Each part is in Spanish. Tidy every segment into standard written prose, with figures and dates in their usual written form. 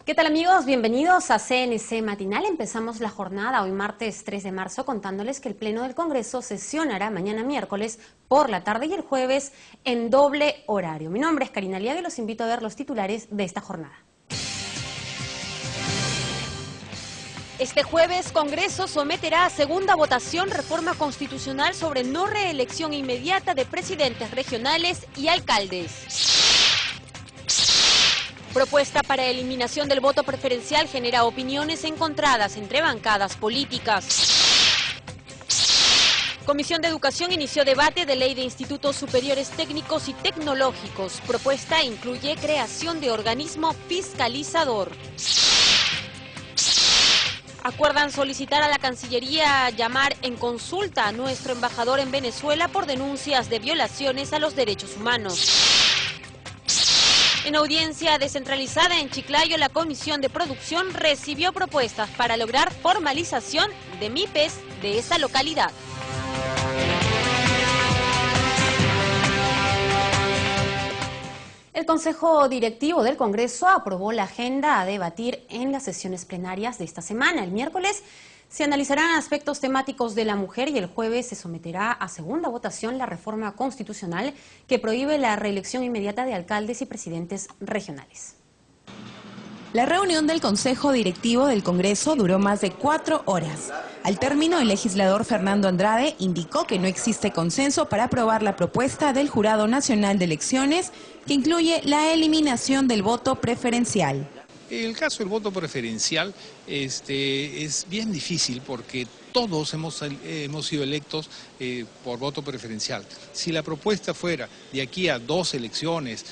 ¿Qué tal amigos? Bienvenidos a CNC Matinal. Empezamos la jornada hoy martes 3 de marzo contándoles que el Pleno del Congreso sesionará mañana miércoles por la tarde y el jueves en doble horario. Mi nombre es Karina Aliaga y los invito a ver los titulares de esta jornada. Este jueves, Congreso someterá a segunda votación reforma constitucional sobre no reelección inmediata de presidentes regionales y alcaldes. Propuesta para eliminación del voto preferencial genera opiniones encontradas entre bancadas políticas. Comisión de Educación inició debate de ley de institutos superiores técnicos y tecnológicos. Propuesta incluye creación de organismo fiscalizador. Acuerdan solicitar a la Cancillería llamar en consulta a nuestro embajador en Venezuela por denuncias de violaciones a los derechos humanos. En audiencia descentralizada en Chiclayo, la Comisión de Producción recibió propuestas para lograr formalización de MIPES de esa localidad. El Consejo Directivo del Congreso aprobó la agenda a debatir en las sesiones plenarias de esta semana. El miércoles se analizarán aspectos temáticos de la mujer y el jueves se someterá a segunda votación la reforma constitucional que prohíbe la reelección inmediata de alcaldes y presidentes regionales. La reunión del Consejo Directivo del Congreso duró más de 4 horas. Al término, el legislador Fernando Andrade indicó que no existe consenso para aprobar la propuesta del Jurado Nacional de Elecciones que incluye la eliminación del voto preferencial. El caso del voto preferencial es bien difícil porque todos hemos sido electos por voto preferencial. Si la propuesta fuera de aquí a 2 elecciones,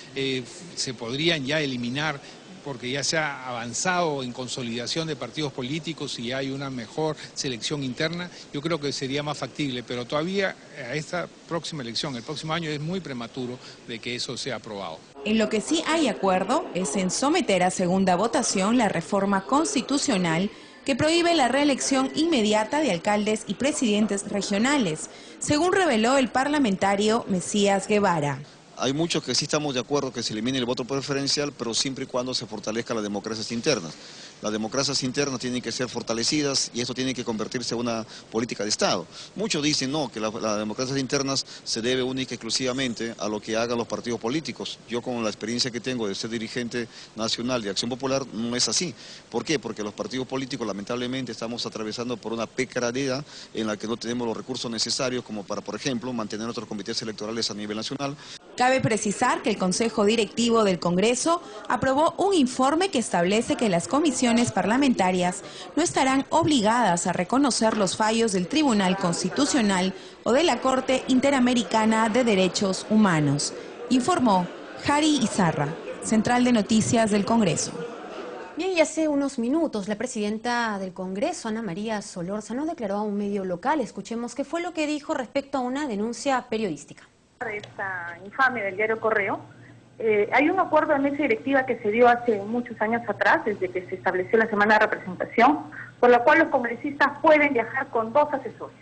se podrían ya eliminar porque ya se ha avanzado en consolidación de partidos políticos y hay una mejor selección interna, yo creo que sería más factible, pero todavía a esta próxima elección, el próximo año, es muy prematuro de que eso sea aprobado. En lo que sí hay acuerdo es en someter a segunda votación la reforma constitucional que prohíbe la reelección inmediata de alcaldes y presidentes regionales, según reveló el parlamentario Mesías Guevara. Hay muchos que sí estamos de acuerdo que se elimine el voto preferencial, pero siempre y cuando se fortalezca las democracias internas. Las democracias internas tienen que ser fortalecidas y esto tiene que convertirse en una política de Estado. Muchos dicen no, que las democracias internas se debe única y exclusivamente a lo que hagan los partidos políticos. Yo con la experiencia que tengo de ser dirigente nacional de Acción Popular, no es así. ¿Por qué? Porque los partidos políticos lamentablemente estamos atravesando por una precariedad en la que no tenemos los recursos necesarios como para, por ejemplo, mantener nuestros comités electorales a nivel nacional. Cabe precisar que el Consejo Directivo del Congreso aprobó un informe que establece que las comisiones parlamentarias no estarán obligadas a reconocer los fallos del Tribunal Constitucional o de la Corte Interamericana de Derechos Humanos, informó Jari Izarra, Central de Noticias del Congreso. Bien, y hace unos minutos la presidenta del Congreso, Ana María Solórzano, declaró a un medio local. Escuchemos qué fue lo que dijo respecto a una denuncia periodística. De esta infamia del diario Correo, hay un acuerdo de mesa directiva que se dio hace muchos años atrás, desde que se estableció la semana de representación, por la cual los congresistas pueden viajar con 2 asesores.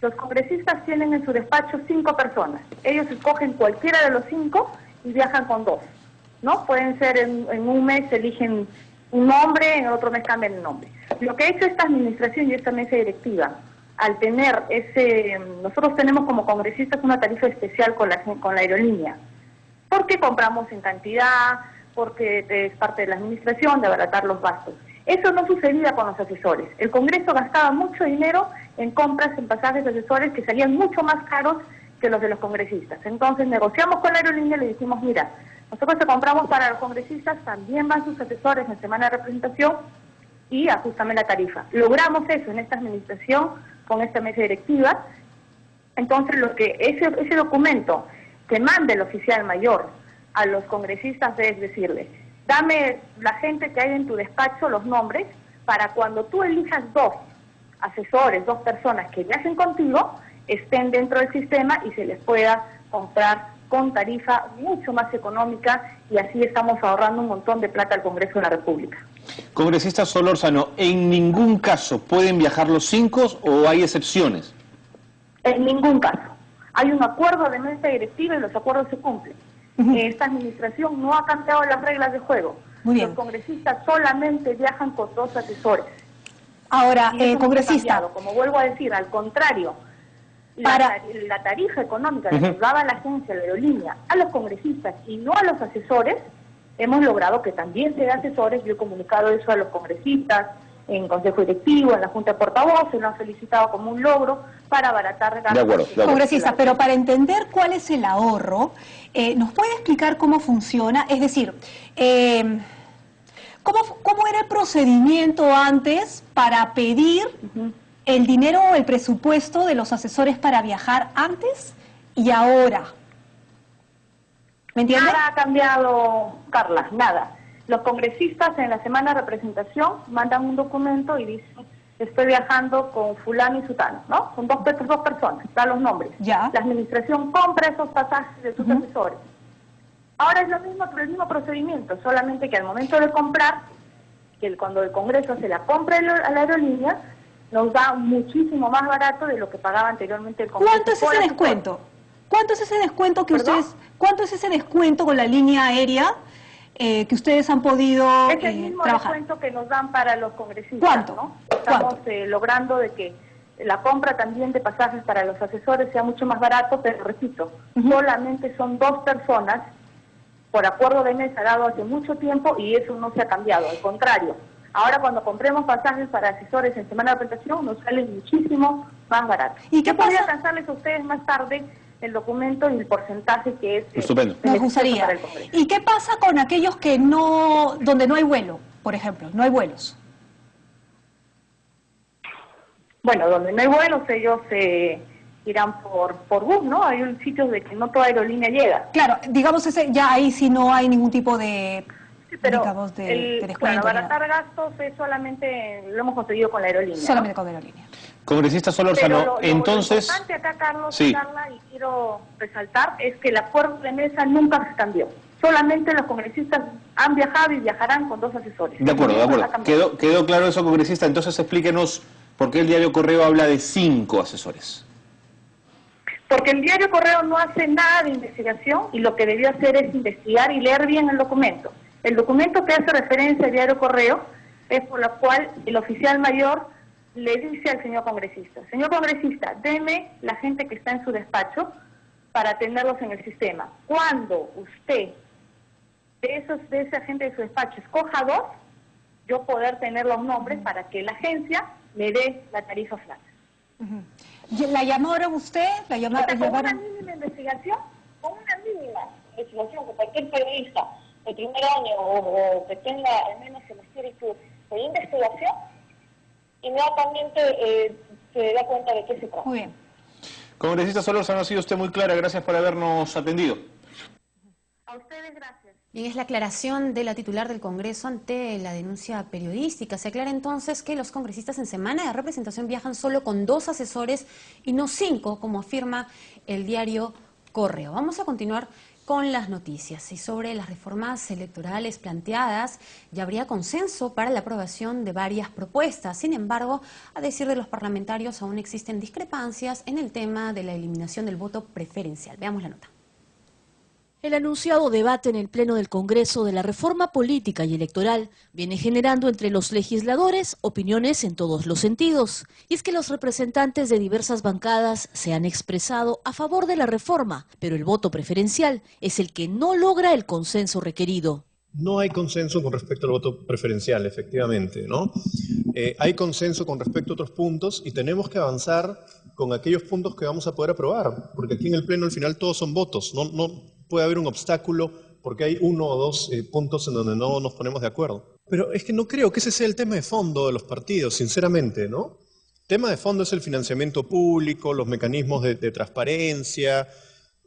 Los congresistas tienen en su despacho 5 personas. Ellos escogen cualquiera de los 5 y viajan con 2, ¿no? Pueden ser en un mes eligen un nombre, en otro mes cambian el nombre. Lo que ha hecho esta administración y esta mesa directiva, al tener nosotros tenemos como congresistas una tarifa especial con la aerolínea, porque compramos en cantidad, porque es parte de la administración, de abaratar los gastos. Eso no sucedía con los asesores. El Congreso gastaba mucho dinero en compras, en pasajes de asesores que salían mucho más caros que los de los congresistas. Entonces negociamos con la aerolínea y le dijimos, mira, nosotros te compramos para los congresistas, también van sus asesores en semana de representación y ajustame la tarifa. Logramos eso en esta administración, con esta mesa directiva. Entonces ese documento que mande el oficial mayor a los congresistas es decirle, dame la gente que hay en tu despacho, los nombres, para cuando tú elijas 2 asesores, 2 personas que viajen contigo, estén dentro del sistema y se les pueda comprar con tarifa mucho más económica y así estamos ahorrando un montón de plata al Congreso de la República. Congresista Solórzano, ¿en ningún caso pueden viajar los 5 o hay excepciones? En ningún caso. Hay un acuerdo de mesa directiva y los acuerdos se cumplen. Esta administración no ha cambiado las reglas de juego. Muy bien. Los congresistas solamente viajan con 2 asesores. Ahora, congresista. Como vuelvo a decir, al contrario, la tarifa económica que nos daba la agencia, la aerolínea, a los congresistas y no a los asesores, hemos logrado que también sea asesores. Yo he comunicado eso a los congresistas en Consejo Directivo, en la Junta de Portavoces, lo han felicitado como un logro para abaratar gastos. De acuerdo. Congresista, pero para entender cuál es el ahorro, ¿nos puede explicar cómo funciona? Es decir, ¿cómo era el procedimiento antes para pedir el dinero o el presupuesto de los asesores para viajar antes y ahora? ¿Me entiende? Nada ha cambiado, Carla, nada. Los congresistas en la semana de representación mandan un documento y dicen: estoy viajando con fulano y sutano, ¿no? Son dos personas, dan los nombres. Ya. La administración compra esos pasajes de sus asesores. Ahora es lo mismo, el mismo procedimiento, solamente que al momento de comprar, cuando el Congreso se la compra a la aerolínea, nos da muchísimo más barato de lo que pagaba anteriormente el Congreso. ¿Cuánto es ese descuento? ¿Cuánto es ese descuento que cuánto es ese descuento con la línea aérea que ustedes han podido es el mismo trabajar? descuento que nos dan para los congresistas. ¿Cuánto? ¿No? Estamos logrando de que la compra también de pasajes para los asesores sea mucho más barato, pero repito, solamente son 2 personas por acuerdo de mesa dado hace mucho tiempo y eso no se ha cambiado, al contrario. Ahora cuando compremos pasajes para asesores en semana de presentación nos salen muchísimo más baratos. ¿Y qué podría pasa? alcanzarles a ustedes más tarde el documento y el porcentaje que es Estupendo. Nos gustaría. para el Congreso. ¿Y qué pasa con aquellos que donde no hay vuelo, por ejemplo? No hay vuelos. Bueno, donde no hay vuelos ellos irán por bus, ¿no? Hay sitios de que no toda aerolínea llega. Claro, digamos ya ahí sí no hay ningún tipo de, Sí, pero digamos, de descuento. claro, abaratar gastos es solamente, lo hemos conseguido con la aerolínea. Solamente con aerolínea. Congresista Solórzano, entonces... Lo importante acá, Carlos Sí. y Carla, y quiero resaltar, es que el acuerdo de mesa nunca se cambió. Solamente los congresistas han viajado y viajarán con 2 asesores. De acuerdo, de Nunca acuerdo. ha cambiado. Quedó claro eso, congresista. Entonces explíquenos por qué el diario Correo habla de 5 asesores. Porque el diario Correo no hace nada de investigación y lo que debió hacer es investigar y leer bien el documento. El documento que hace referencia al diario Correo es por la cual el oficial mayor le dice al señor congresista: señor congresista, deme la gente que está en su despacho para tenerlos en el sistema. Cuando usted de esa gente de su despacho escoja 2, yo poder tener los nombres para que la agencia me dé la tarifa flat. ¿La llamaron usted? ¿La llamaron? Con una mínima investigación, que cualquier periodista de primer año o que tenga al menos el espíritu de investigación, inmediatamente se da cuenta de qué se trata. Muy bien. Congresista Solórzano, ha sido usted muy clara. Gracias por habernos atendido. A ustedes, gracias. Bien, es la aclaración de la titular del Congreso ante la denuncia periodística. Se aclara entonces que los congresistas en semana de representación viajan solo con 2 asesores y no 5, como afirma el diario Correo. Vamos a continuar con las noticias. Y sobre las reformas electorales planteadas, ya habría consenso para la aprobación de varias propuestas. Sin embargo, a decir de los parlamentarios, aún existen discrepancias en el tema de la eliminación del voto preferencial. Veamos la nota. El anunciado debate en el Pleno del Congreso de la reforma política y electoral viene generando entre los legisladores opiniones en todos los sentidos. Y es que los representantes de diversas bancadas se han expresado a favor de la reforma, pero el voto preferencial es el que no logra el consenso requerido. No hay consenso con respecto al voto preferencial, efectivamente, ¿no? Hay consenso con respecto a otros puntos y tenemos que avanzar con aquellos puntos que vamos a poder aprobar, porque aquí en el Pleno al final todos son votos, no puede haber un obstáculo porque hay 1 o 2 puntos en donde no nos ponemos de acuerdo. Pero es que no creo que ese sea el tema de fondo de los partidos, sinceramente, ¿no? El tema de fondo es el financiamiento público, los mecanismos de transparencia,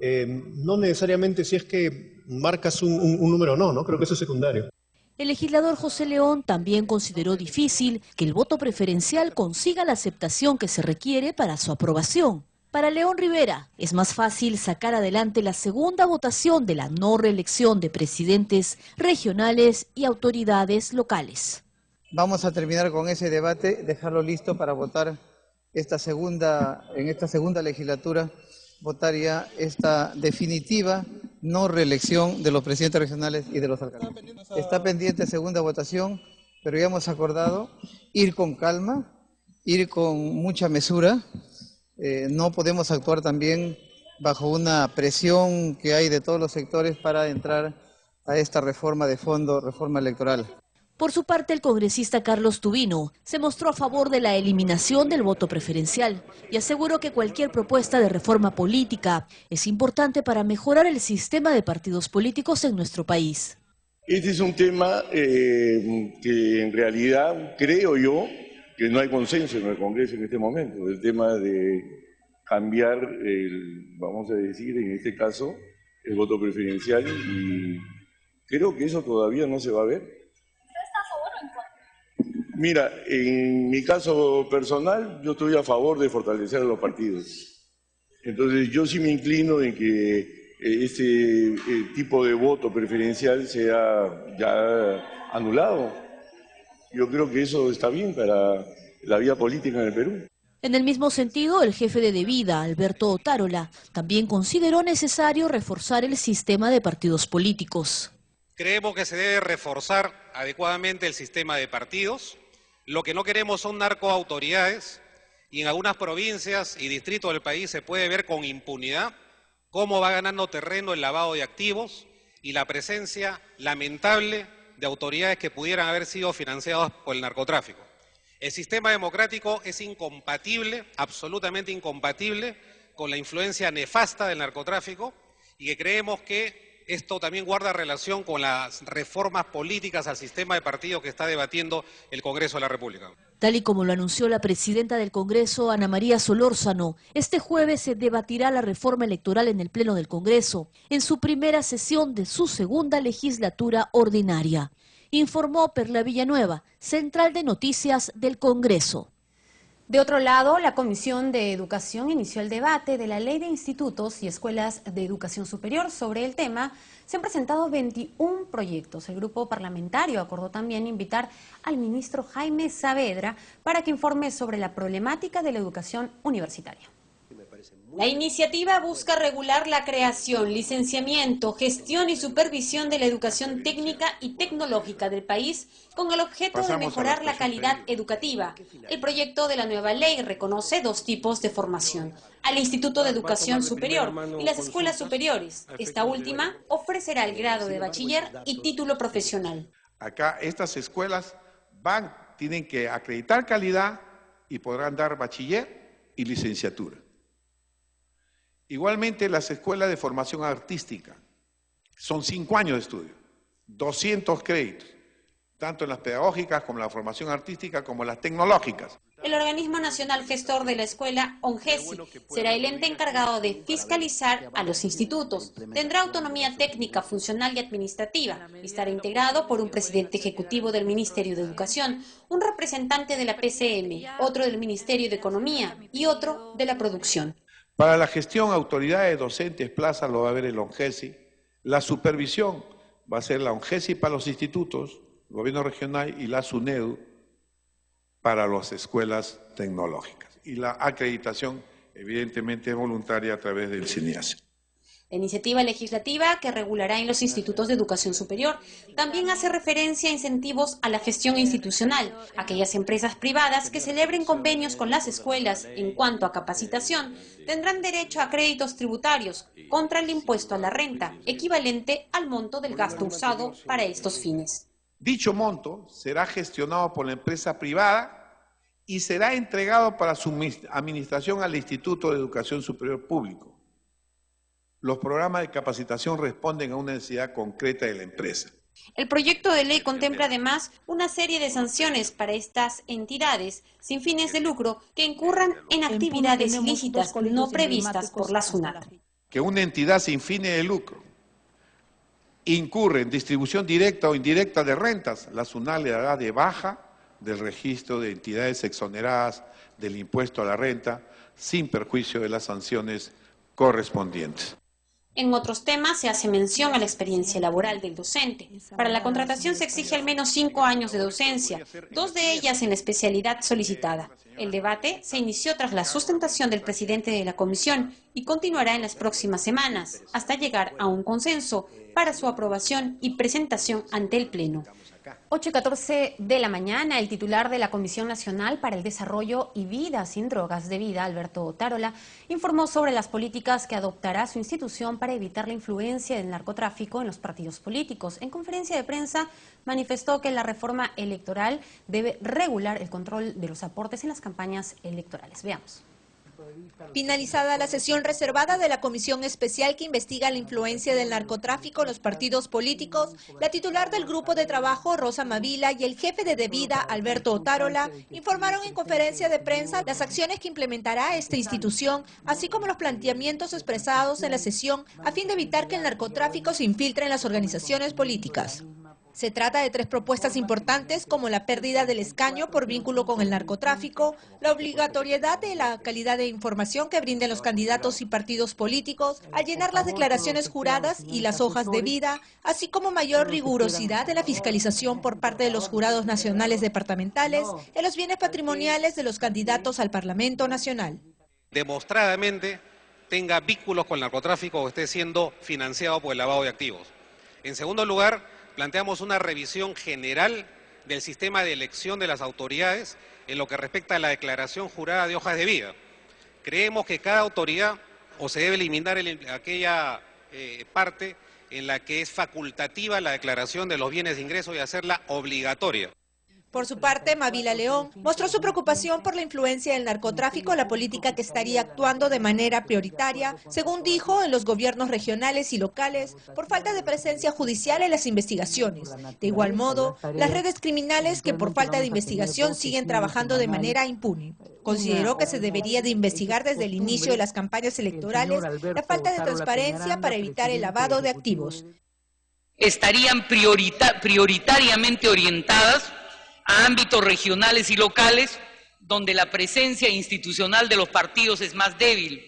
no necesariamente si es que marcas un número o no, ¿no? Creo que eso es secundario. El legislador José León también consideró difícil que el voto preferencial consiga la aceptación que se requiere para su aprobación. Para León Rivera, es más fácil sacar adelante la segunda votación de la no reelección de presidentes regionales y autoridades locales. Vamos a terminar con ese debate, dejarlo listo para votar en esta segunda legislatura, votar ya esta definitiva no reelección de los presidentes regionales y de los alcaldes. Está pendiente segunda votación, pero ya hemos acordado ir con calma, ir con mucha mesura. No podemos actuar también bajo una presión que hay de todos los sectores para entrar a esta reforma de fondo, reforma electoral. Por su parte, el congresista Carlos Tubino se mostró a favor de la eliminación del voto preferencial y aseguró que cualquier propuesta de reforma política es importante para mejorar el sistema de partidos políticos en nuestro país. Este es un tema que en realidad creo yo que no hay consenso en el Congreso en este momento, el tema de cambiar, vamos a decir, en este caso, el voto preferencial, y creo que eso todavía no se va a ver. Mira, en mi caso personal, yo estoy a favor de fortalecer a los partidos. Entonces, yo sí me inclino en que este tipo de voto preferencial sea ya anulado. Yo creo que eso está bien para la vida política en el Perú. En el mismo sentido, el jefe de Devida, Alberto Otárola, también consideró necesario reforzar el sistema de partidos políticos. Creemos que se debe reforzar adecuadamente el sistema de partidos. Lo que no queremos son narcoautoridades, y en algunas provincias y distritos del país se puede ver con impunidad cómo va ganando terreno el lavado de activos y la presencia lamentable de autoridades que pudieran haber sido financiadas por el narcotráfico. El sistema democrático es incompatible, absolutamente incompatible, con la influencia nefasta del narcotráfico, y que creemos que esto también guarda relación con las reformas políticas al sistema de partidos que está debatiendo el Congreso de la República. Tal y como lo anunció la presidenta del Congreso, Ana María Solórzano, este jueves se debatirá la reforma electoral en el Pleno del Congreso, en su primera sesión de su segunda legislatura ordinaria. Informó Perla Villanueva, Central de Noticias del Congreso. De otro lado, la Comisión de Educación inició el debate de la Ley de Institutos y Escuelas de Educación Superior. Sobre el tema, se han presentado 21 proyectos. El grupo parlamentario acordó también invitar al ministro Jaime Saavedra para que informe sobre la problemática de la educación universitaria. La iniciativa busca regular la creación, licenciamiento, gestión y supervisión de la educación técnica y tecnológica del país con el objeto de mejorar la calidad educativa. El proyecto de la nueva ley reconoce dos tipos de formación: al Instituto de Educación Superior y las escuelas superiores. Esta última ofrecerá el grado de bachiller y título profesional. Acá estas escuelas tienen que acreditar calidad y podrán dar bachiller y licenciatura. Igualmente las escuelas de formación artística, son 5 años de estudio, 200 créditos, tanto en las pedagógicas como en la formación artística como en las tecnológicas. El organismo nacional gestor de la escuela, ONGESI, será el ente encargado de fiscalizar a los institutos. Tendrá autonomía técnica, funcional y administrativa y estará integrado por un presidente ejecutivo del Ministerio de Educación, un representante de la PCM, otro del Ministerio de Economía y otro de la Producción. Para la gestión, autoridades docentes, plazas, lo va a ver el ONGESI. La supervisión va a ser la ONGESI para los institutos, el gobierno regional, y la SUNEDU para las escuelas tecnológicas. Y la acreditación, evidentemente, es voluntaria a través del CINEASE. La iniciativa legislativa, que regulará en los institutos de educación superior, también hace referencia a incentivos a la gestión institucional. Aquellas empresas privadas que celebren convenios con las escuelas en cuanto a capacitación tendrán derecho a créditos tributarios contra el impuesto a la renta, equivalente al monto del gasto usado para estos fines. Dicho monto será gestionado por la empresa privada y será entregado para su administración al Instituto de Educación Superior Público. Los programas de capacitación responden a una necesidad concreta de la empresa. El proyecto de ley contempla además una serie de sanciones para estas entidades sin fines de lucro que incurran en actividades ilícitas no previstas por la SUNAT. Que una entidad sin fines de lucro incurre en distribución directa o indirecta de rentas, la SUNAT le dará de baja del registro de entidades exoneradas del impuesto a la renta sin perjuicio de las sanciones correspondientes. En otros temas se hace mención a la experiencia laboral del docente. Para la contratación se exige al menos 5 años de docencia, 2 de ellas en la especialidad solicitada. El debate se inició tras la sustentación del presidente de la comisión y continuará en las próximas semanas, hasta llegar a un consenso para su aprobación y presentación ante el Pleno. 8:14 de la mañana, el titular de la Comisión Nacional para el Desarrollo y Vida sin Drogas de Vida, Alberto Otárola, informó sobre las políticas que adoptará su institución para evitar la influencia del narcotráfico en los partidos políticos. En conferencia de prensa manifestó que la reforma electoral debe regular el control de los aportes en las campañas electorales. Veamos. Finalizada la sesión reservada de la Comisión Especial que investiga la influencia del narcotráfico en los partidos políticos, la titular del Grupo de Trabajo, Rosa Mavila, y el jefe de Devida, Alberto Otárola, informaron en conferencia de prensa las acciones que implementará esta institución, así como los planteamientos expresados en la sesión a fin de evitar que el narcotráfico se infiltre en las organizaciones políticas. Se trata de 3 propuestas importantes como la pérdida del escaño por vínculo con el narcotráfico, la obligatoriedad de la calidad de información que brinden los candidatos y partidos políticos al llenar las declaraciones juradas y las hojas de vida, así como mayor rigurosidad en la fiscalización por parte de los jurados nacionales departamentales en los bienes patrimoniales de los candidatos al Parlamento Nacional. Demostradamente tenga vínculos con el narcotráfico o esté siendo financiado por el lavado de activos. En segundo lugar, planteamos una revisión general del sistema de elección de las autoridades en lo que respecta a la declaración jurada de hojas de vida. Creemos que cada autoridad o se debe eliminar aquella parte en la que es facultativa la declaración de los bienes de ingreso y hacerla obligatoria. Por su parte, Mavila León mostró su preocupación por la influencia del narcotráfico en la política que estaría actuando de manera prioritaria, según dijo, en los gobiernos regionales y locales, por falta de presencia judicial en las investigaciones. De igual modo, las redes criminales que por falta de investigación siguen trabajando de manera impune. Consideró que se debería de investigar desde el inicio de las campañas electorales la falta de transparencia para evitar el lavado de activos. Estarían prioritariamente orientadas a ámbitos regionales y locales donde la presencia institucional de los partidos es más débil.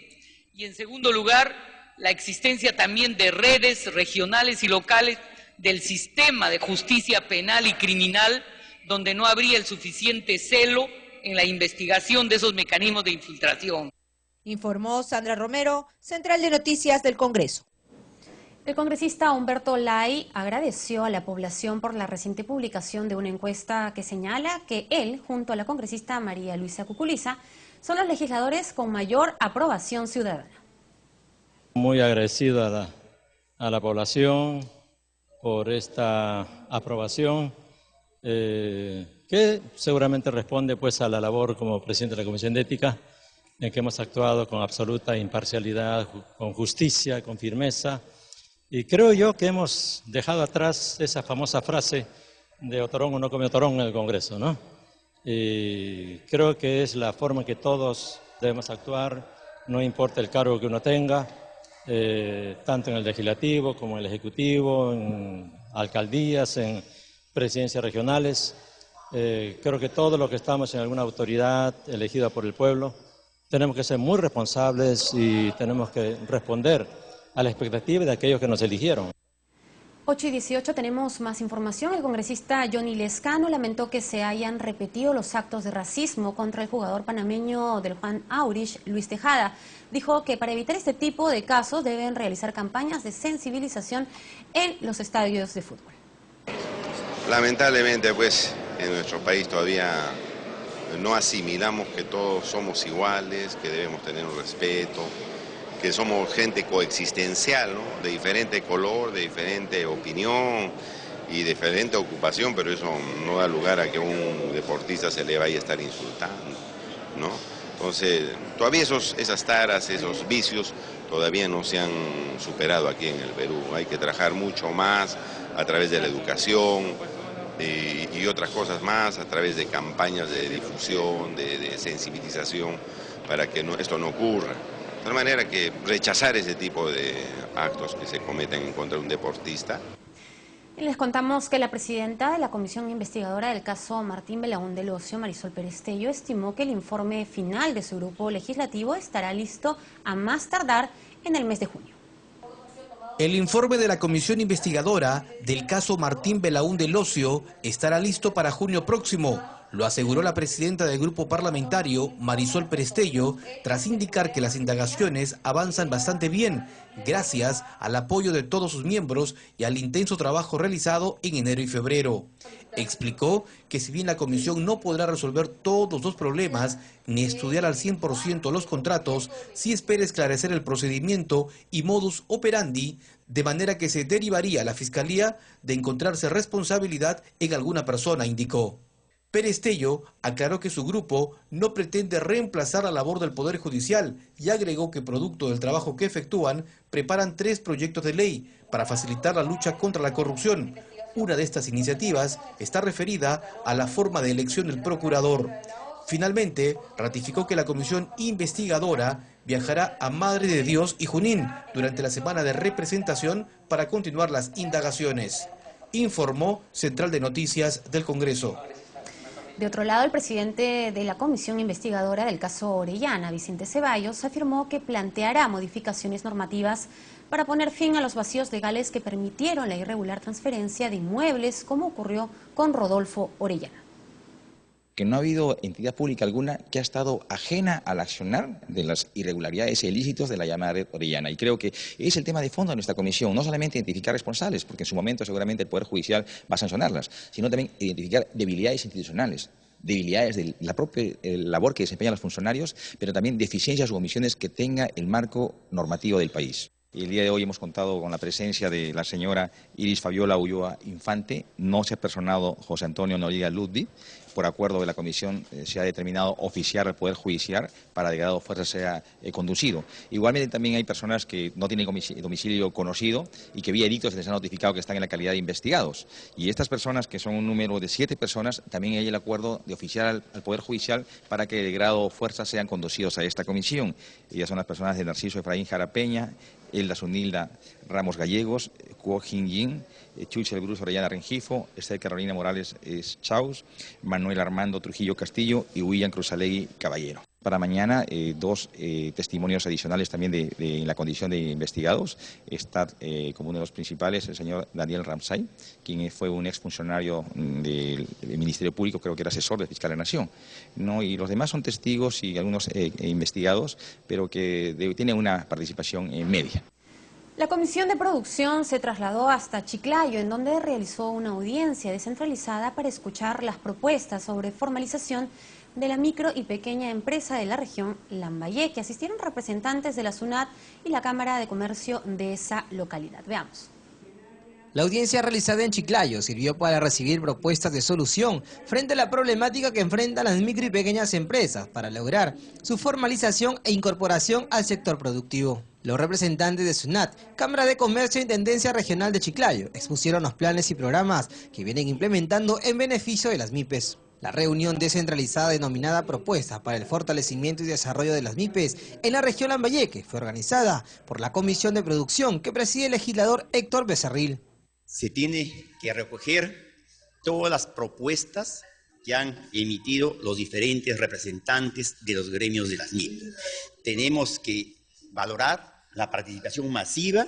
Y en segundo lugar, la existencia también de redes regionales y locales del sistema de justicia penal y criminal donde no habría el suficiente celo en la investigación de esos mecanismos de infiltración. Informó Sandra Romero, Central de Noticias del Congreso. El congresista Humberto Lay agradeció a la población por la reciente publicación de una encuesta que señala que él, junto a la congresista María Luisa Cuculiza, son los legisladores con mayor aprobación ciudadana. Muy agradecido a la población por esta aprobación, que seguramente responde pues a la labor como presidente de la Comisión de Ética, en que hemos actuado con absoluta imparcialidad, con justicia, con firmeza. Y creo yo que hemos dejado atrás esa famosa frase de Otorón o no come Otorón en el Congreso, ¿no? Y creo que es la forma en que todos debemos actuar, no importa el cargo que uno tenga, tanto en el Legislativo como en el Ejecutivo, en alcaldías, en presidencias regionales. Creo que todos los que estamos en alguna autoridad elegida por el pueblo tenemos que ser muy responsables y tenemos que responder a la expectativa de aquellos que nos eligieron. 8:18 tenemos más información. El congresista Johnny Lescano lamentó que se hayan repetido los actos de racismo contra el jugador panameño del Juan Aurich, Luis Tejada. Dijo que para evitar este tipo de casos deben realizar campañas de sensibilización en los estadios de fútbol. Lamentablemente, pues, en nuestro país todavía no asimilamos que todos somos iguales, que debemos tener un respeto, que somos gente coexistencial, ¿no? De diferente color, de diferente opinión y diferente ocupación, pero eso no da lugar a que un deportista se le vaya a estar insultando, ¿no? Entonces, todavía esas taras, esos vicios, todavía no se han superado aquí en el Perú. Hay que trabajar mucho más a través de la educación y otras cosas más, a través de campañas de difusión, de sensibilización, para que esto no ocurra. De tal manera que rechazar ese tipo de actos que se cometen en contra de un deportista. Y les contamos que la presidenta de la Comisión Investigadora del caso Martín Belaúnde del Ocio, Marisol Pérez Tello, estimó que el informe final de su grupo legislativo estará listo a más tardar en el mes de junio. El informe de la Comisión Investigadora del caso Martín Belaúnde del Ocio estará listo para junio próximo, Lo aseguró la presidenta del grupo parlamentario, Marisol Perestello, tras indicar que las indagaciones avanzan bastante bien, gracias al apoyo de todos sus miembros y al intenso trabajo realizado en enero y febrero. Explicó que si bien la comisión no podrá resolver todos los problemas ni estudiar al 100% los contratos, sí espera esclarecer el procedimiento y modus operandi, de manera que se derivaría a la Fiscalía de encontrarse responsabilidad en alguna persona, indicó. Perestello aclaró que su grupo no pretende reemplazar la labor del Poder Judicial y agregó que producto del trabajo que efectúan, preparan 3 proyectos de ley para facilitar la lucha contra la corrupción. Una de estas iniciativas está referida a la forma de elección del procurador. Finalmente, ratificó que la comisión investigadora viajará a Madre de Dios y Junín durante la semana de representación para continuar las indagaciones. Informó Central de Noticias del Congreso. De otro lado, el presidente de la Comisión Investigadora del caso Orellana, Vicente Ceballos, afirmó que planteará modificaciones normativas para poner fin a los vacíos legales que permitieron la irregular transferencia de inmuebles, como ocurrió con Rodolfo Orellana. Que no ha habido entidad pública alguna que ha estado ajena al accionar de las irregularidades e ilícitos de la llamada red Orellana. Y creo que es el tema de fondo de nuestra comisión, no solamente identificar responsables, porque en su momento seguramente el Poder Judicial va a sancionarlas, sino también identificar debilidades institucionales, debilidades de la propia labor que desempeñan los funcionarios, pero también deficiencias u omisiones que tenga el marco normativo del país. El día de hoy hemos contado con la presencia de la señora Iris Fabiola Ulloa Infante. No se ha personado José Antonio Noriega Ludwig. Por acuerdo de la comisión se ha determinado oficiar al Poder Judicial para que dado fuerza sea conducido. Igualmente también hay personas que no tienen domicilio conocido y que vía edictos se les ha notificado que están en la calidad de investigados. Y estas personas, que son un número de 7 personas, también hay el acuerdo de oficiar al Poder Judicial para que de grado o fuerza sean conducidos a esta comisión. Ellas son las personas de Narciso Efraín Jarapeña, Elda Zunilda Ramos Gallegos, Kuo Jin Yin, Chuchel Bruce Orellana Rengifo, Esther Carolina Morales Chaus, Manuel Armando Trujillo Castillo y William Cruzalegui Caballero. Para mañana, 2 testimonios adicionales también de la condición de investigados. Está como uno de los principales el señor Daniel Ramsay, quien fue un exfuncionario del Ministerio Público, creo que era asesor del Fiscal de la Nación, ¿no? Y los demás son testigos y algunos investigados, pero que tienen una participación media. La Comisión de Producción se trasladó hasta Chiclayo, en donde realizó una audiencia descentralizada para escuchar las propuestas sobre formalización de la micro y pequeña empresa de la región Lambayeque. Asistieron representantes de la SUNAT y la Cámara de Comercio de esa localidad. Veamos. La audiencia realizada en Chiclayo sirvió para recibir propuestas de solución frente a la problemática que enfrentan las micro y pequeñas empresas para lograr su formalización e incorporación al sector productivo. Los representantes de SUNAT, Cámara de Comercio e Intendencia Regional de Chiclayo, expusieron los planes y programas que vienen implementando en beneficio de las MIPES. La reunión descentralizada denominada Propuesta para el Fortalecimiento y Desarrollo de las MIPES en la región Lambayeque fue organizada por la Comisión de Producción que preside el legislador Héctor Becerril. Se tiene que recoger todas las propuestas que han emitido los diferentes representantes de los gremios de las MIPES. Tenemos que valorar la participación masiva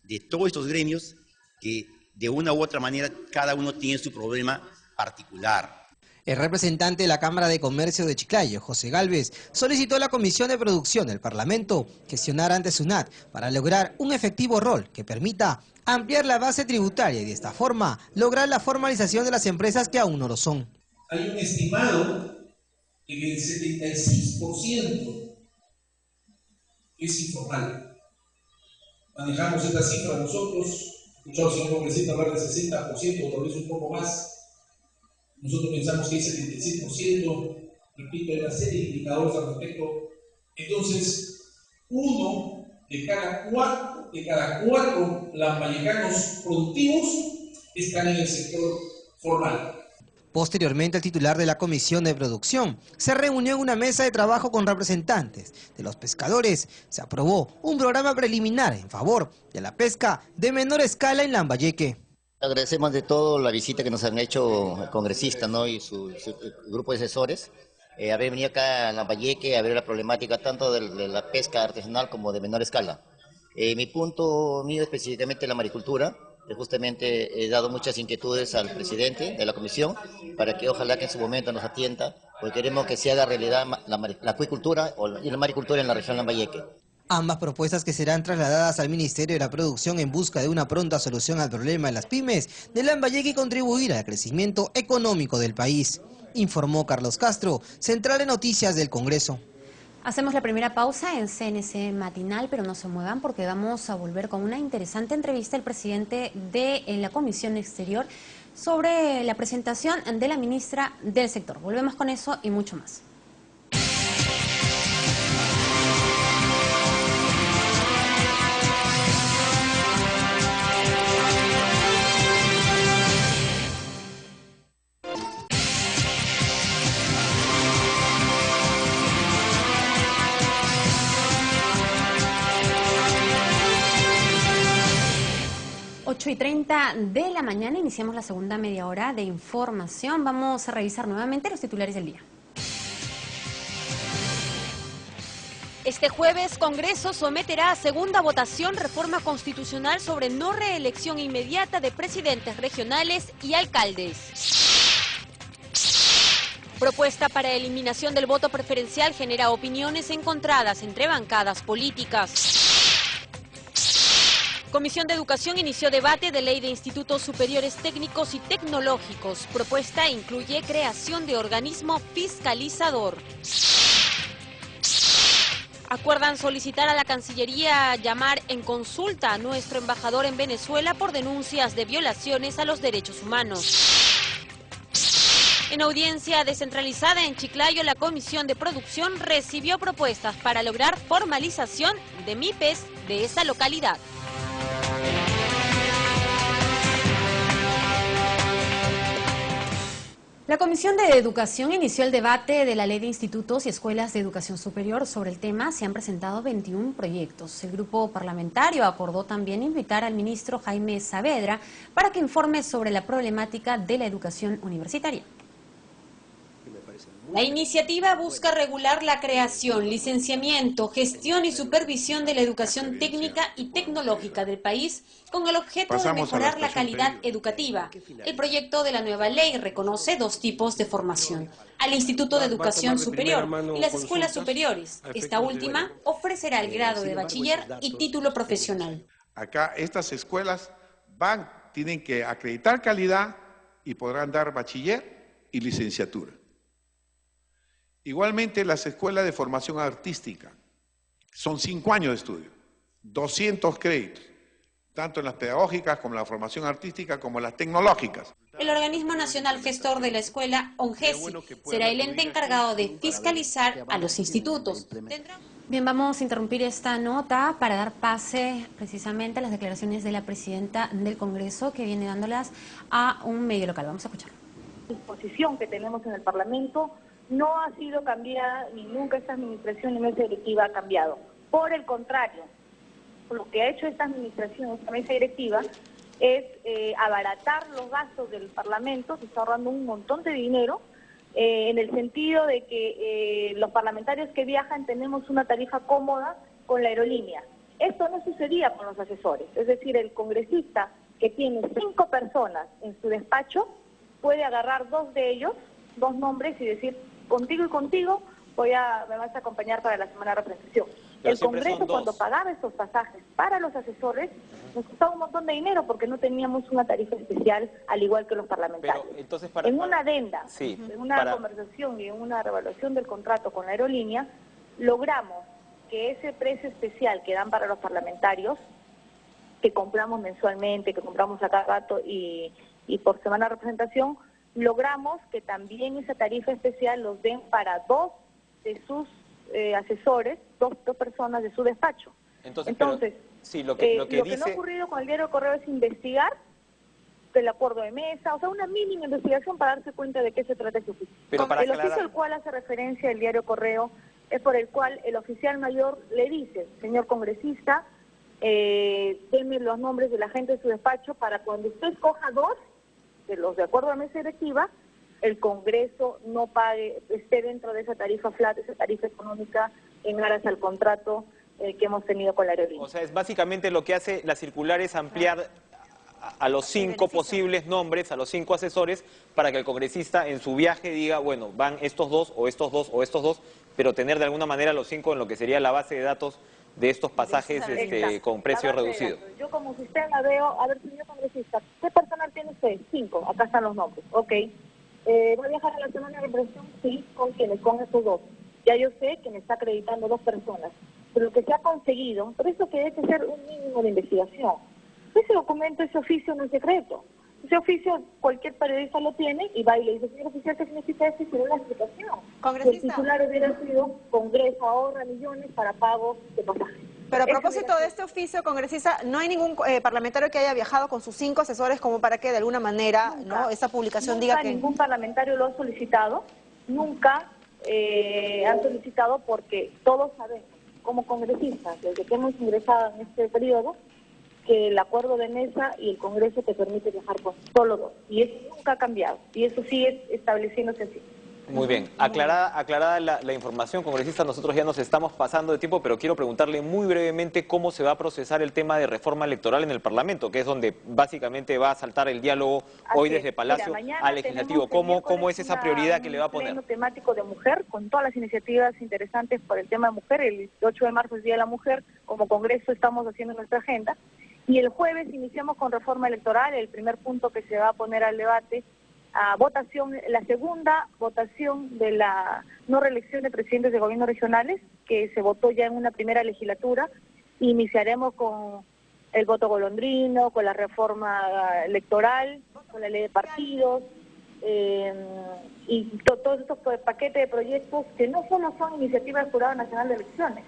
de todos estos gremios que de una u otra manera cada uno tiene su problema particular. El representante de la Cámara de Comercio de Chiclayo, José Gálvez, solicitó a la Comisión de Producción del Parlamento gestionar ante SUNAT para lograr un efectivo rol que permita ampliar la base tributaria y de esta forma lograr la formalización de las empresas que aún no lo son. Hay un estimado en el 76% es informal. Manejamos esta cifra nosotros, escuchamos al señor congresista hablar del 60%, tal vez un poco más. Nosotros pensamos que es 76%, repito, hay una serie de indicadores al respecto. Entonces, 1 de cada 4 lambayecanos productivos están en el sector formal. Posteriormente, el titular de la Comisión de Producción se reunió en una mesa de trabajo con representantes de los pescadores. Se aprobó un programa preliminar en favor de la pesca de menor escala en Lambayeque. Agradecemos de todo la visita que nos han hecho el congresista, ¿no? Y su grupo de asesores. Haber venido acá a Lambayeque a ver la problemática tanto de la pesca artesanal como de menor escala. Mi punto mío específicamente es la maricultura. Justamente he dado muchas inquietudes al presidente de la comisión para que ojalá que en su momento nos atienda, porque queremos que se haga realidad la acuicultura y la maricultura en la región Lambayeque. Ambas propuestas que serán trasladadas al Ministerio de la Producción en busca de una pronta solución al problema de las pymes de Lambayeque y contribuir al crecimiento económico del país. Informó Carlos Castro, Central de Noticias del Congreso. Hacemos la primera pausa en CNC Matinal, pero no se muevan porque vamos a volver con una interesante entrevista del presidente de la Comisión Exterior sobre la presentación de la ministra del sector. Volvemos con eso y mucho más. Y 30 de la mañana, iniciamos la segunda media hora de información. Vamos a revisar nuevamente los titulares del día. Este jueves, Congreso someterá a segunda votación reforma constitucional sobre no reelección inmediata de presidentes regionales y alcaldes. Propuesta para eliminación del voto preferencial genera opiniones encontradas entre bancadas políticas. Comisión de Educación inició debate de ley de institutos superiores técnicos y tecnológicos. Propuesta incluye creación de organismo fiscalizador. Acuerdan solicitar a la Cancillería llamar en consulta a nuestro embajador en Venezuela por denuncias de violaciones a los derechos humanos. En audiencia descentralizada en Chiclayo, la Comisión de Producción recibió propuestas para lograr formalización de MIPES de esa localidad. La Comisión de Educación inició el debate de la Ley de Institutos y Escuelas de Educación Superior. Sobre el tema se han presentado 21 proyectos. El grupo parlamentario acordó también invitar al ministro Jaime Saavedra para que informe sobre la problemática de la educación universitaria. La iniciativa busca regular la creación, licenciamiento, gestión y supervisión de la educación técnica y tecnológica del país con el objeto de mejorar la calidad educativa. El proyecto de la nueva ley reconoce dos tipos de formación: al Instituto de Educación Superior y las escuelas superiores. Esta última ofrecerá el grado de bachiller y título profesional. Acá estas escuelas tienen que acreditar calidad y podrán dar bachiller y licenciatura. Igualmente las escuelas de formación artística son 5 años de estudio, 200 créditos, tanto en las pedagógicas como en la formación artística como en las tecnológicas. El organismo nacional gestor de la escuela, ONGESI, será el ente encargado de fiscalizar a los institutos. Bien, vamos a interrumpir esta nota para dar pase precisamente a las declaraciones de la presidenta del Congreso, que viene dándolas a un medio local. Vamos a escuchar. La posición que tenemos en el Parlamento no ha sido cambiada ni nunca esta administración ni mesa directiva ha cambiado. Por el contrario, lo que ha hecho esta administración, esta mesa directiva, es abaratar los gastos del Parlamento. Se está ahorrando un montón de dinero, en el sentido de que los parlamentarios que viajan tenemos una tarifa cómoda con la aerolínea. Esto no sucedía con los asesores, es decir, el congresista que tiene 5 personas en su despacho puede agarrar 2 de ellos, 2 nombres y decir: contigo y contigo me vas a acompañar para la semana de representación. El Congreso, cuando pagaba estos pasajes para los asesores, nos costaba un montón de dinero porque no teníamos una tarifa especial, al igual que los parlamentarios. Pero, entonces, en una adenda, en una conversación y en una revaluación del contrato con la aerolínea, logramos que ese precio especial que dan para los parlamentarios, que compramos mensualmente, que compramos a cada rato y por semana de representación, logramos que también esa tarifa especial los den para 2 de sus asesores, dos personas de su despacho. Entonces lo que no ha ocurrido con el diario Correo es investigar el acuerdo de mesa, o sea, una mínima investigación para darse cuenta de qué se trata ese oficio. El oficio al cual hace referencia el diario Correo es por el cual el oficial mayor le dice: señor congresista, deme los nombres de la gente de su despacho para cuando usted escoja 2 de los de acuerdo a mesa directiva, el Congreso no pague, esté dentro de esa tarifa flat, esa tarifa económica en aras al contrato que hemos tenido con la aerolínea. O sea, es básicamente lo que hace la circular es ampliar a los 5 posibles nombres, a los 5 asesores, para que el congresista en su viaje diga, bueno, van estos dos, o estos dos, o estos dos, pero tener de alguna manera los 5 en lo que sería la base de datos de estos pasajes con precio reducido. Yo como sistema veo, a ver, señor congresista, ¿qué personal tiene usted? 5, acá están los nombres, ok. ¿Va a viajar a la semana de represión? Sí, ¿con quiénes? Con esos 2. Ya yo sé que me está acreditando 2 personas, pero lo que se ha conseguido, por eso que debe ser un mínimo de investigación. Ese documento, ese oficio no es secreto. Ese oficio cualquier periodista lo tiene y va y le dice, señor oficial, ¿qué significa esto? Y tiene la explicación. El titular hubiera sido, Congreso ahorra millones para pago de pasajes. Pero a propósito de este oficio, congresista, no hay ningún parlamentario que haya viajado con sus 5 asesores como para que de alguna manera ¿no? esa publicación diga que... Ningún parlamentario lo ha solicitado, nunca han solicitado porque todos sabemos, como congresistas, desde que hemos ingresado en este periodo, que el acuerdo de mesa y el Congreso te permite viajar con solo 2. Y eso nunca ha cambiado. Y eso sigue estableciéndose así. Muy bien. Aclarada la información, congresista, nosotros ya nos estamos pasando de tiempo, pero quiero preguntarle muy brevemente cómo se va a procesar el tema de reforma electoral en el Parlamento, que es donde básicamente va a saltar el diálogo hoy desde Palacio al Legislativo. ¿Cómo es esa prioridad que le va a poner? Un pleno temático de mujer, con todas las iniciativas interesantes por el tema de mujer. El 8 de marzo es Día de la Mujer. Como Congreso estamos haciendo nuestra agenda. Y el jueves iniciamos con reforma electoral, el primer punto que se va a poner al debate, a votación, la segunda votación de la no reelección de presidentes de gobiernos regionales, que se votó ya en una primera legislatura. Iniciaremos con el voto golondrino, con la reforma electoral, con la ley de partidos, y todos estos paquetes de proyectos que no solo son iniciativas del Jurado Nacional de Elecciones,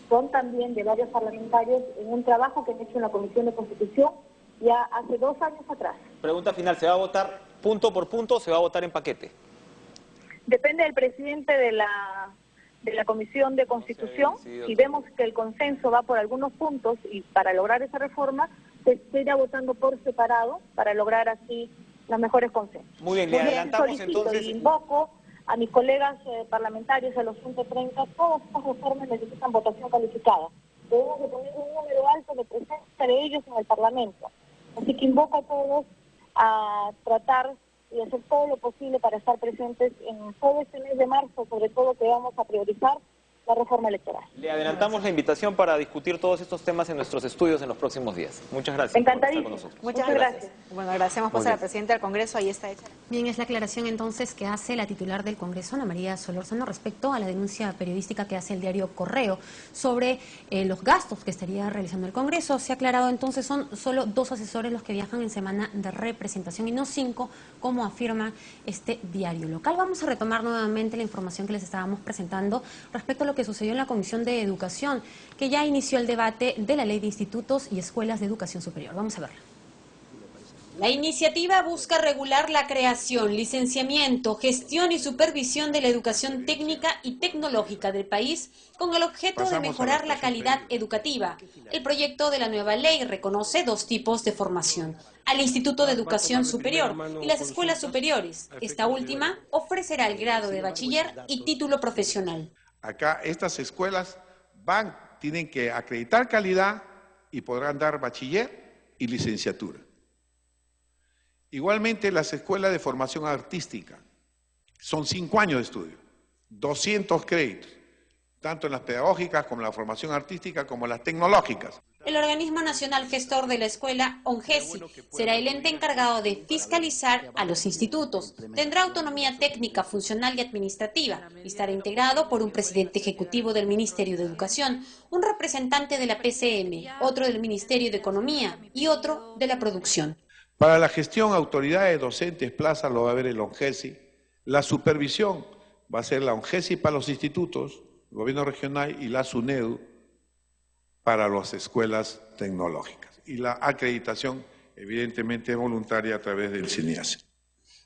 son también de varios parlamentarios en un trabajo que han hecho en la Comisión de Constitución ya hace 2 años atrás. Pregunta final, ¿se va a votar punto por punto o se va a votar en paquete? Depende del presidente de la Comisión de Constitución. Si vemos que el consenso va por algunos puntos y para lograr esa reforma, se irá votando por separado para lograr así los mejores consensos. Muy bien, le adelantamos entonces... Y invoco a mis colegas parlamentarios, a los 130, todas estas reformas necesitan votación calificada. Debemos de poner un número alto de presencia de ellos en el Parlamento. Así que invoco a todos a tratar y hacer todo lo posible para estar presentes en todo este mes de marzo, sobre todo que vamos a priorizar la reforma electoral. Le adelantamos la invitación para discutir todos estos temas en nuestros estudios en los próximos días. Muchas gracias. Encantadísimo. Muchas gracias. Bueno, agradecemos pues a la presidenta del Congreso, ahí está hecha. Bien, es la aclaración entonces que hace la titular del Congreso, Ana María Solórzano, respecto a la denuncia periodística que hace el diario Correo sobre los gastos que estaría realizando el Congreso. Se ha aclarado entonces, son solo 2 asesores los que viajan en semana de representación y no 5, como afirma este diario local. Vamos a retomar nuevamente la información que les estábamos presentando respecto a lo que sucedió en la Comisión de Educación, que ya inició el debate de la Ley de Institutos y Escuelas de Educación Superior. Vamos a verla. La iniciativa busca regular la creación, licenciamiento, gestión y supervisión de la educación técnica y tecnológica del país con el objeto de mejorar la calidad educativa. El proyecto de la nueva ley reconoce 2 tipos de formación: al Instituto de Educación Superior y las escuelas superiores. Esta última ofrecerá el grado de bachiller y título profesional. Acá estas escuelas tienen que acreditar calidad y podrán dar bachiller y licenciatura. Igualmente las escuelas de formación artística son 5 años de estudio, 200 créditos, tanto en las pedagógicas como en la formación artística como en las tecnológicas. El organismo nacional gestor de la escuela, ONGESI, será el ente encargado de fiscalizar a los institutos. Tendrá autonomía técnica, funcional y administrativa y estará integrado por un presidente ejecutivo del Ministerio de Educación, un representante de la PCM, otro del Ministerio de Economía y otro de la Producción. Para la gestión, autoridades docentes, plazas, lo va a ver el ONGESI. La supervisión va a ser la ONGESI para los institutos, el gobierno regional y la SUNEDU para las escuelas tecnológicas. Y la acreditación, evidentemente, voluntaria a través del CINEASE.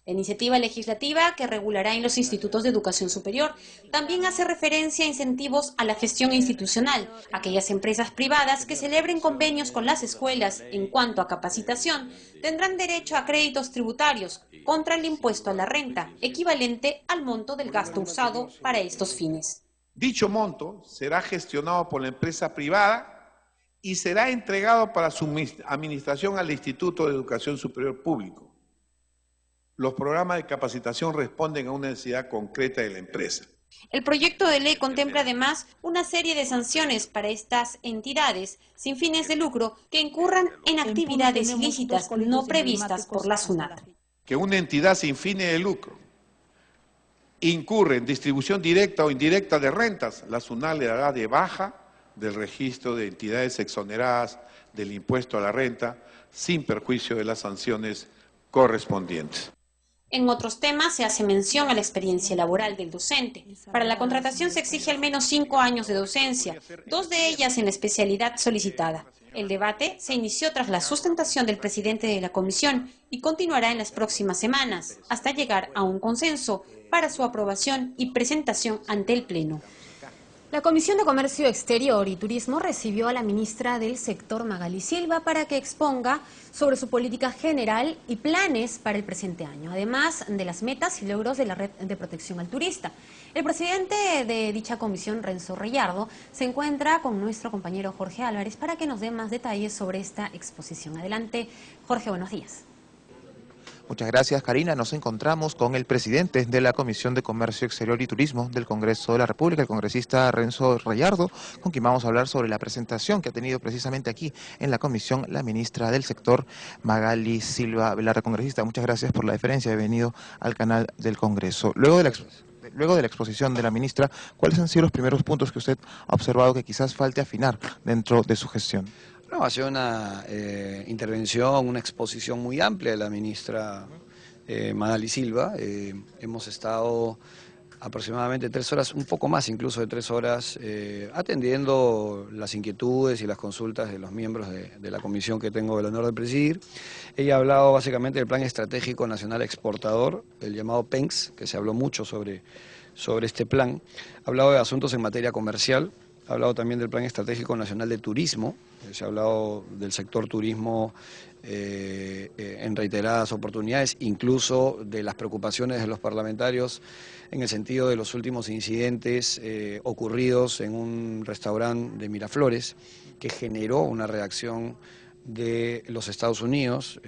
La iniciativa legislativa que regulará en los institutos de educación superior también hace referencia a incentivos a la gestión institucional. Aquellas empresas privadas que celebren convenios con las escuelas en cuanto a capacitación tendrán derecho a créditos tributarios contra el impuesto a la renta, equivalente al monto del gasto usado para estos fines. Dicho monto será gestionado por la empresa privada y será entregado para su administración al Instituto de Educación Superior Público. Los programas de capacitación responden a una necesidad concreta de la empresa. El proyecto de ley contempla además una serie de sanciones para estas entidades sin fines de lucro que incurran en actividades ilícitas no previstas por la SUNAT. Que una entidad sin fines de lucro incurre en distribución directa o indirecta de rentas, la SUNAT le dará de baja del registro de entidades exoneradas del impuesto a la renta sin perjuicio de las sanciones correspondientes. En otros temas se hace mención a la experiencia laboral del docente. Para la contratación se exige al menos 5 años de docencia, 2 de ellas en la especialidad solicitada. El debate se inició tras la sustentación del presidente de la comisión y continuará en las próximas semanas, hasta llegar a un consenso para su aprobación y presentación ante el Pleno. La Comisión de Comercio Exterior y Turismo recibió a la ministra del sector, Magali Silva, para que exponga sobre su política general y planes para el presente año, además de las metas y logros de la red de protección al turista. El presidente de dicha comisión, Renzo Reyardo, se encuentra con nuestro compañero Jorge Álvarez para que nos dé más detalles sobre esta exposición. Adelante, Jorge, buenos días. Muchas gracias, Karina. Nos encontramos con el presidente de la Comisión de Comercio Exterior y Turismo del Congreso de la República, el congresista Renzo Reyardo, con quien vamos a hablar sobre la presentación que ha tenido precisamente aquí en la comisión la ministra del sector, Magali Silva Velarde. Congresista, muchas gracias por la deferencia de venido al canal del Congreso. Luego de la exposición de la ministra, ¿cuáles han sido los primeros puntos que usted ha observado que quizás falte afinar dentro de su gestión? No, ha sido una intervención, una exposición muy amplia de la ministra Magali Silva. Hemos estado aproximadamente 3 horas, un poco más incluso de 3 horas, atendiendo las inquietudes y las consultas de los miembros de la comisión que tengo el honor de presidir. Ella ha hablado básicamente del Plan Estratégico Nacional Exportador, el llamado PENX, que se habló mucho sobre este plan. Ha hablado de asuntos en materia comercial. Ha hablado también del Plan Estratégico Nacional de Turismo, se ha hablado del sector turismo en reiteradas oportunidades, incluso de las preocupaciones de los parlamentarios en el sentido de los últimos incidentes ocurridos en un restaurante de Miraflores, que generó una reacción de los Estados Unidos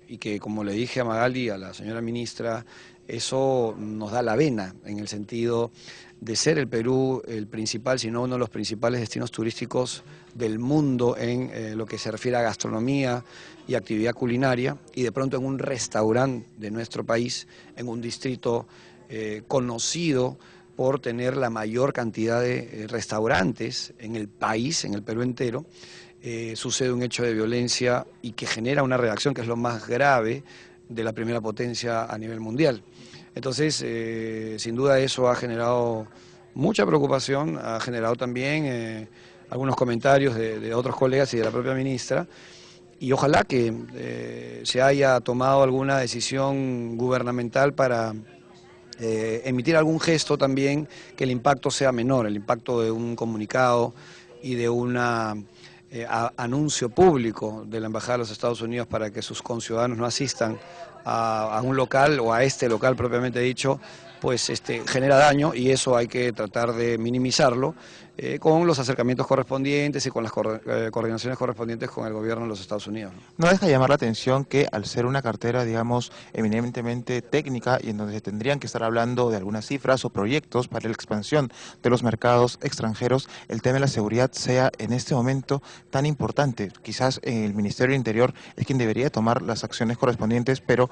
y que, como le dije a Magali, a la señora ministra, eso nos da la vena en el sentido de ser el Perú el principal, si no uno de los principales destinos turísticos del mundo en lo que se refiere a gastronomía y actividad culinaria, y de pronto en un restaurante de nuestro país, en un distrito conocido por tener la mayor cantidad de restaurantes en el país, en el Perú entero, sucede un hecho de violencia y que genera una reacción que es lo más grave de la primera potencia a nivel mundial. Entonces, sin duda eso ha generado mucha preocupación, ha generado también algunos comentarios de otros colegas y de la propia ministra, y ojalá que se haya tomado alguna decisión gubernamental para emitir algún gesto también que el impacto sea menor, el impacto de un comunicado y de una anuncio público de la Embajada de los Estados Unidos para que sus conciudadanos no asistan a un local o a este local propiamente dicho, pues genera daño, y eso hay que tratar de minimizarlo con los acercamientos correspondientes y con las coordinaciones correspondientes con el gobierno de los Estados Unidos. No deja llamar la atención que al ser una cartera, digamos, eminentemente técnica y en donde se tendrían que estar hablando de algunas cifras o proyectos para la expansión de los mercados extranjeros, el tema de la seguridad sea en este momento tan importante. Quizás el Ministerio del Interior es quien debería tomar las acciones correspondientes, pero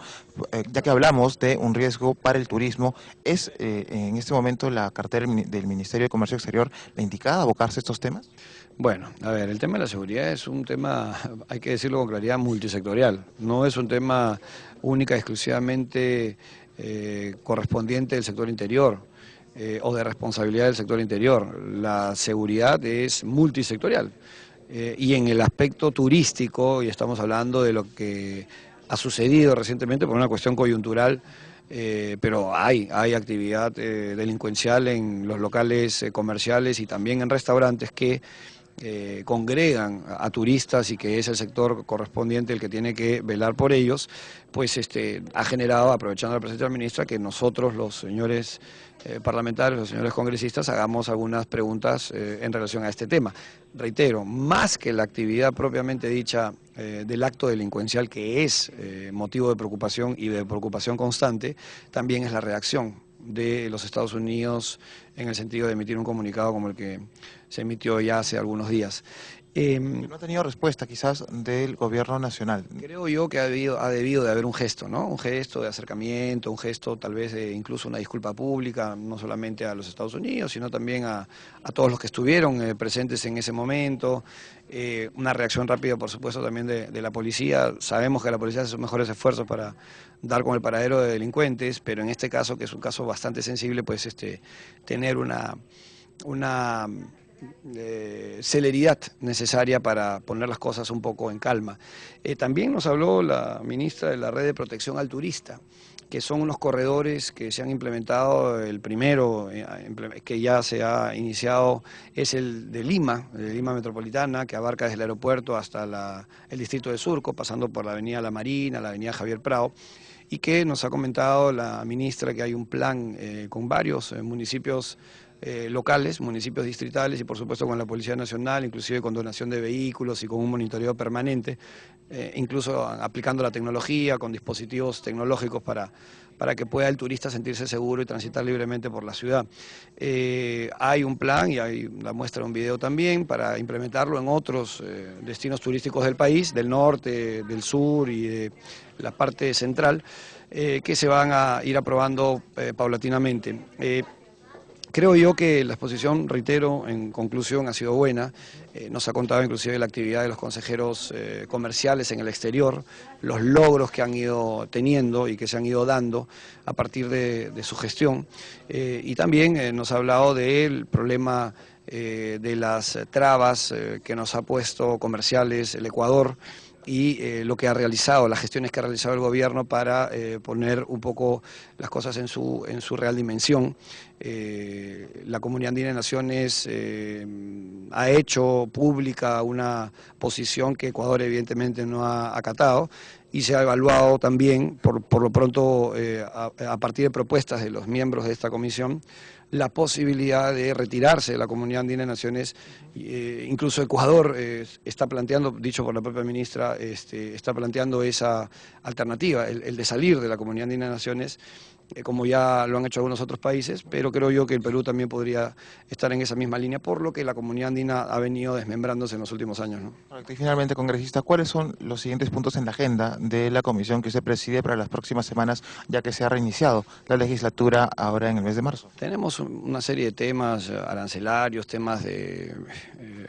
ya que hablamos de un riesgo para el turismo, ¿es en este momento la cartera del Ministerio de Comercio Exterior la indicada a abocarse a estos temas? Bueno, a ver, el tema de la seguridad es un tema, hay que decirlo con claridad, multisectorial. No es un tema única, exclusivamente correspondiente del sector interior o de responsabilidad del sector interior. La seguridad es multisectorial. Y en el aspecto turístico, y estamos hablando de lo que ha sucedido recientemente por una cuestión coyuntural, pero hay actividad delincuencial en los locales comerciales y también en restaurantes que congregan a turistas y que es el sector correspondiente el que tiene que velar por ellos, pues ha generado, aprovechando la presencia de la ministra, que nosotros, los señores parlamentarios, los señores congresistas, hagamos algunas preguntas en relación a este tema. Reitero, más que la actividad propiamente dicha del acto delincuencial, que es motivo de preocupación y de preocupación constante, también es la reacción de los Estados Unidos en el sentido de emitir un comunicado como el que se emitió ya hace algunos días. No ha tenido respuesta quizás del gobierno nacional. Creo yo que ha debido de haber un gesto, ¿no? Un gesto de acercamiento, un gesto tal vez de incluso una disculpa pública, no solamente a los Estados Unidos, sino también a todos los que estuvieron presentes en ese momento. Una reacción rápida, por supuesto, también de la policía. Sabemos que la policía hace sus mejores esfuerzos para dar con el paradero de delincuentes, pero en este caso, que es un caso bastante sensible, pues tener una celeridad necesaria para poner las cosas un poco en calma. También nos habló la ministra de la Red de Protección al Turista, que son unos corredores que se han implementado. El primero que ya se ha iniciado es el de Lima Metropolitana, que abarca desde el aeropuerto hasta el distrito de Surco, pasando por la avenida La Marina, la avenida Javier Prado, y que nos ha comentado la ministra que hay un plan con varios municipios locales, municipios distritales y por supuesto con la Policía Nacional, inclusive con donación de vehículos y con un monitoreo permanente, incluso aplicando la tecnología, con dispositivos tecnológicos para que pueda el turista sentirse seguro y transitar libremente por la ciudad. Hay un plan y hay la muestra de un video también para implementarlo en otros destinos turísticos del país, del norte, del sur y de la parte central, que se van a ir aprobando paulatinamente. Creo yo que la exposición, reitero, en conclusión, ha sido buena. Nos ha contado inclusive la actividad de los consejeros comerciales en el exterior, los logros que han ido teniendo y que se han ido dando a partir de su gestión. Y también nos ha hablado del problema de las trabas que nos ha puesto comerciales el Ecuador, y lo que ha realizado, las gestiones que ha realizado el gobierno para poner un poco las cosas en su real dimensión. La Comunidad Andina de Naciones ha hecho pública una posición que Ecuador evidentemente no ha acatado, y se ha evaluado también, por lo pronto, a partir de propuestas de los miembros de esta comisión, la posibilidad de retirarse de la Comunidad Andina de Naciones. Incluso Ecuador está planteando, dicho por la propia ministra, está planteando esa alternativa, el de salir de la Comunidad Andina de Naciones, como ya lo han hecho algunos otros países, pero creo yo que el Perú también podría estar en esa misma línea, por lo que la Comunidad Andina ha venido desmembrándose en los últimos años, ¿no? Y finalmente, congresista, ¿cuáles son los siguientes puntos en la agenda de la comisión que usted preside para las próximas semanas, ya que se ha reiniciado la legislatura ahora en el mes de marzo? Tenemos una serie de temas arancelarios, temas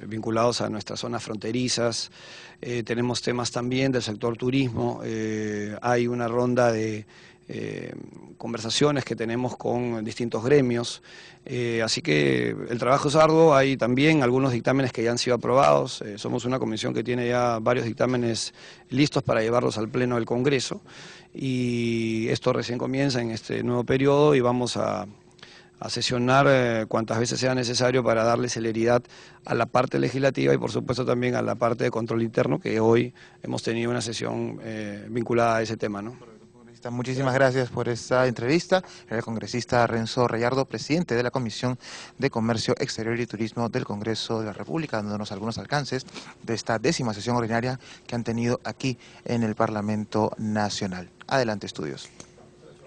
vinculados a nuestras zonas fronterizas, tenemos temas también del sector turismo, hay una ronda de conversaciones que tenemos con distintos gremios, así que el trabajo es arduo. Hay también algunos dictámenes que ya han sido aprobados. Somos una comisión que tiene ya varios dictámenes listos para llevarlos al Pleno del Congreso, y esto recién comienza en este nuevo periodo, y vamos a sesionar cuantas veces sea necesario para darle celeridad a la parte legislativa y por supuesto también a la parte de control interno, que hoy hemos tenido una sesión vinculada a ese tema, ¿no? Muchísimas gracias por esta entrevista. El congresista Renzo Rayardo, presidente de la Comisión de Comercio Exterior y Turismo del Congreso de la República, dándonos algunos alcances de esta 10ª sesión ordinaria que han tenido aquí en el Parlamento Nacional. Adelante, estudios.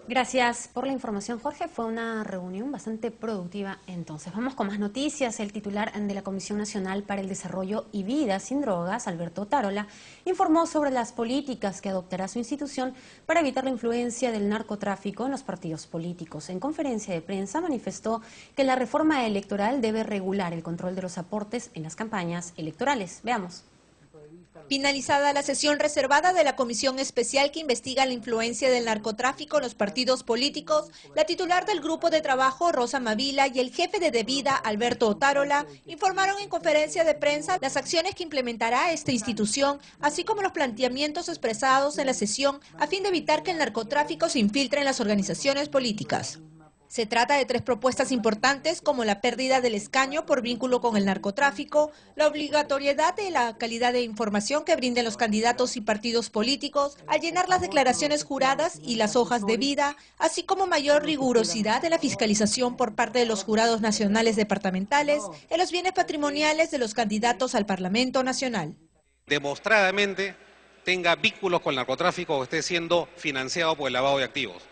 Gracias por la información, Jorge. Fue una reunión bastante productiva. Entonces, vamos con más noticias. El titular de la Comisión Nacional para el Desarrollo y Vida sin Drogas, Alberto Otárola, informó sobre las políticas que adoptará su institución para evitar la influencia del narcotráfico en los partidos políticos. En conferencia de prensa manifestó que la reforma electoral debe regular el control de los aportes en las campañas electorales. Veamos. Finalizada la sesión reservada de la Comisión Especial que investiga la influencia del narcotráfico en los partidos políticos, la titular del Grupo de Trabajo, Rosa Mavila, y el jefe de Devida, Alberto Otárola, informaron en conferencia de prensa las acciones que implementará esta institución, así como los planteamientos expresados en la sesión a fin de evitar que el narcotráfico se infiltre en las organizaciones políticas. Se trata de 3 propuestas importantes como la pérdida del escaño por vínculo con el narcotráfico, la obligatoriedad de la calidad de información que brinden los candidatos y partidos políticos al llenar las declaraciones juradas y las hojas de vida, así como mayor rigurosidad de la fiscalización por parte de los jurados nacionales departamentales en los bienes patrimoniales de los candidatos al Parlamento Nacional. Demostradamente tenga vínculos con el narcotráfico o esté siendo financiado por el lavado de activos.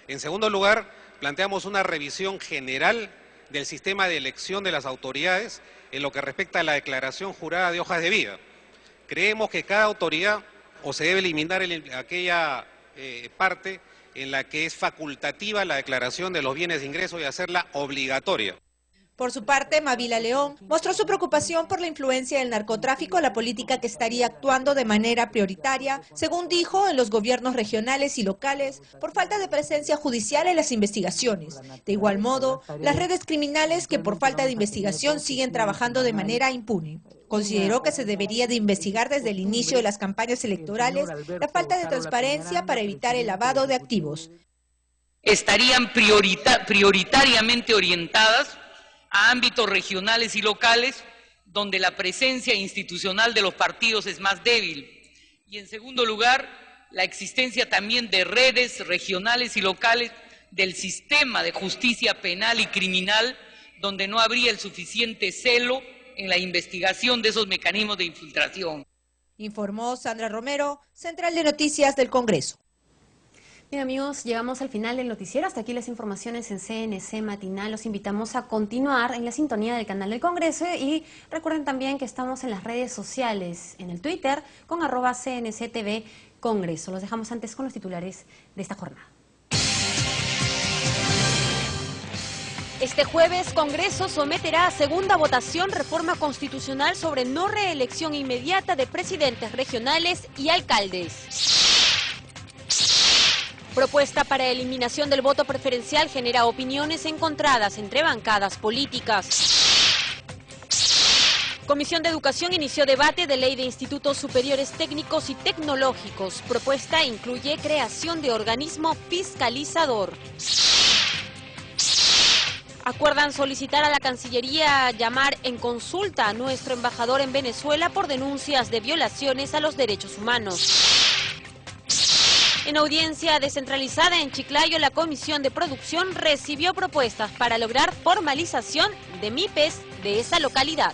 En segundo lugar, planteamos una revisión general del sistema de elección de las autoridades en lo que respecta a la declaración jurada de hojas de vida. Creemos que cada autoridad o se debe eliminar aquella parte en la que es facultativa la declaración de los bienes de ingreso y hacerla obligatoria. Por su parte, Mavila León mostró su preocupación por la influencia del narcotráfico en la política que estaría actuando de manera prioritaria, según dijo, en los gobiernos regionales y locales, por falta de presencia judicial en las investigaciones. De igual modo, las redes criminales que por falta de investigación siguen trabajando de manera impune. Consideró que se debería de investigar desde el inicio de las campañas electorales la falta de transparencia para evitar el lavado de activos. Estarían prioritariamente orientadas a ámbitos regionales y locales donde la presencia institucional de los partidos es más débil. Y en segundo lugar, la existencia también de redes regionales y locales del sistema de justicia penal y criminal donde no habría el suficiente celo en la investigación de esos mecanismos de infiltración. Informó Sandra Romero, Central de Noticias del Congreso. Bien amigos, llegamos al final del noticiero. Hasta aquí las informaciones en CNC Matinal. Los invitamos a continuar en la sintonía del canal del Congreso y recuerden también que estamos en las redes sociales, en el Twitter con @CNCTV Congreso. Los dejamos antes con los titulares de esta jornada. Este jueves, Congreso someterá a segunda votación reforma constitucional sobre no reelección inmediata de presidentes regionales y alcaldes. Propuesta para eliminación del voto preferencial genera opiniones encontradas entre bancadas políticas. Comisión de Educación inició debate de ley de institutos superiores técnicos y tecnológicos. Propuesta incluye creación de organismo fiscalizador. Acuerdan solicitar a la Cancillería llamar en consulta a nuestro embajador en Venezuela por denuncias de violaciones a los derechos humanos. En audiencia descentralizada en Chiclayo, la Comisión de Producción recibió propuestas para lograr formalización de MIPES de esa localidad.